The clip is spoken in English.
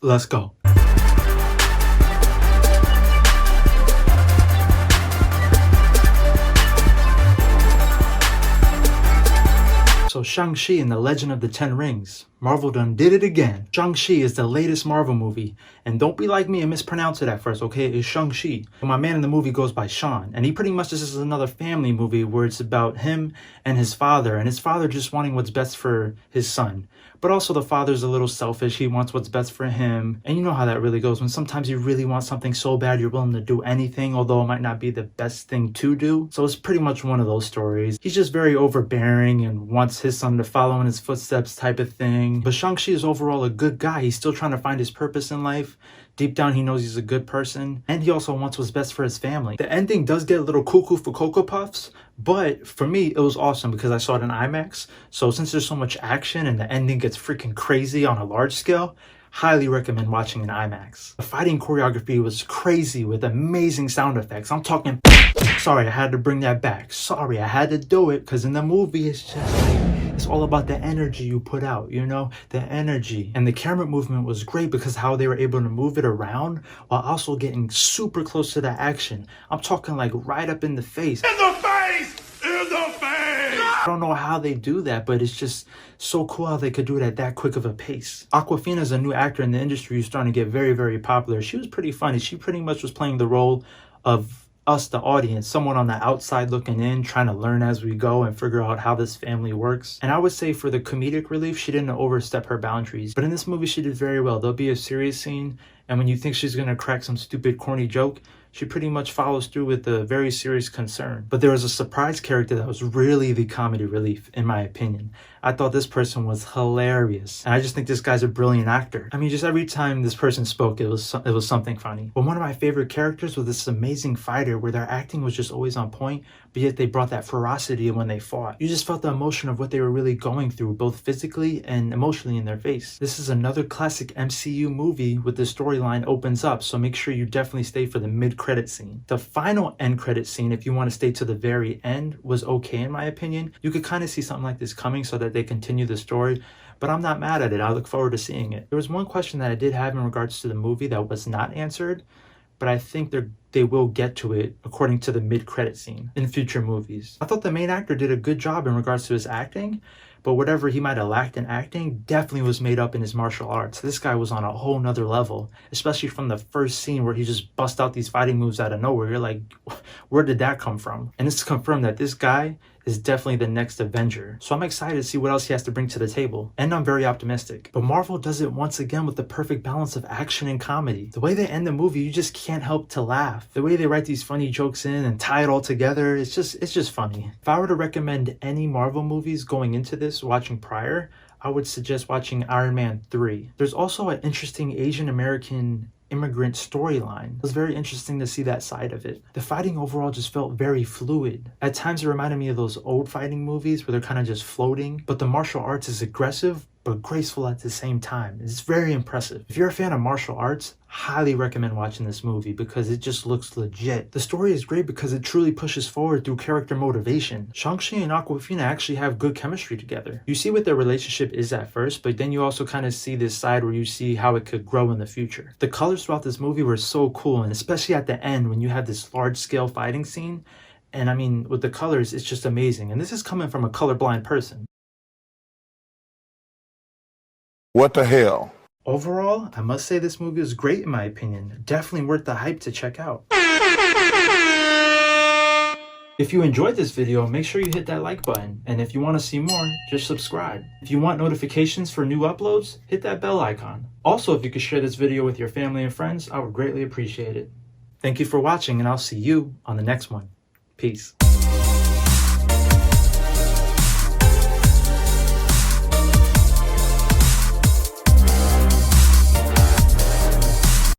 Let's go. So Shang-Chi and the Legend of the Ten Rings. Marvel done did it again. Shang-Chi is the latest Marvel movie. And don't be like me and mispronounce it at first, okay? It's Shang-Chi. My man in the movie goes by Sean. And he pretty much just is another family movie where it's about him and his father just wanting what's best for his son. But also the father's a little selfish. He wants what's best for him. And you know how that really goes. When sometimes you really want something so bad, you're willing to do anything, although it might not be the best thing to do. So it's pretty much one of those stories. He's just very overbearing and wants his son to follow in his footsteps type of thing. But Shang-Chi is overall a good guy. He's still trying to find his purpose in life. Deep down, he knows he's a good person. And he also wants what's best for his family. The ending does get a little cuckoo for Cocoa Puffs. But for me, it was awesome because I saw it in IMAX. So since there's so much action and the ending gets freaking crazy on a large scale, highly recommend watching in IMAX. The fighting choreography was crazy with amazing sound effects. I'm talking... Sorry, I had to bring that back. Sorry, I had to do it because in the movie, it's just like... It's all about the energy you put out, you know, the energy. And the camera movement was great because how they were able to move it around while also getting super close to the action. I'm talking like right up in the face. In the face! In the face! I don't know how they do that, but it's just so cool how they could do it at that quick of a pace. Aquafina is a new actor in the industry who's starting to get very, very popular. She was pretty funny. She pretty much was playing the role of us, the audience, someone on the outside looking in, trying to learn as we go and figure out how this family works. And I would say for the comedic relief, she didn't overstep her boundaries. But in this movie, she did very well. There'll be a serious scene, and when you think she's gonna crack some stupid, corny joke, she pretty much follows through with a very serious concern. But there was a surprise character that was really the comedy relief, in my opinion. I thought this person was hilarious. And I just think this guy's a brilliant actor. I mean, just every time this person spoke, it was something funny. But one of my favorite characters was this amazing fighter where their acting was just always on point, but yet they brought that ferocity when they fought. You just felt the emotion of what they were really going through, both physically and emotionally in their face. This is another classic MCU movie with the storyline opens up, so make sure you definitely stay for the mid-credit scene. The final end credit scene, if you want to stay to the very end, was okay in my opinion. You could kind of see something like this coming so that they continue the story, but I'm not mad at it. I look forward to seeing it. There was one question that I did have in regards to the movie that was not answered, but I think they will get to it according to the mid-credit scene in future movies. I thought the main actor did a good job in regards to his acting, but whatever he might have lacked in acting definitely was made up in his martial arts. This guy was on a whole nother level, especially from the first scene where he just bust out these fighting moves out of nowhere. You're like, where did that come from? And it's confirmed that this guy is definitely the next Avenger. So I'm excited to see what else he has to bring to the table. And I'm very optimistic. But Marvel does it once again with the perfect balance of action and comedy. The way they end the movie, you just can't help to laugh. The way they write these funny jokes in and tie it all together, it's just funny. If I were to recommend any Marvel movies going into this, watching prior, I would suggest watching Iron Man 3. There's also an interesting Asian American immigrant storyline. It was very interesting to see that side of it. The fighting overall just felt very fluid. At times it reminded me of those old fighting movies where they're kind of just floating, but the martial arts is aggressive but graceful at the same time. It's very impressive. If you're a fan of martial arts, highly recommend watching this movie because it just looks legit. The story is great because it truly pushes forward through character motivation. Shang-Chi and Aquafina actually have good chemistry together. You see what their relationship is at first, but then you also kind of see this side where you see how it could grow in the future. The colors throughout this movie were so cool, and especially at the end when you have this large-scale fighting scene. And I mean, with the colors, it's just amazing. And this is coming from a colorblind person. What the hell? Overall, I must say this movie is great in my opinion. Definitely worth the hype to check out. If you enjoyed this video, make sure you hit that like button. And if you want to see more, just subscribe. If you want notifications for new uploads, hit that bell icon. Also, if you could share this video with your family and friends, I would greatly appreciate it. Thank you for watching, and I'll see you on the next one. Peace.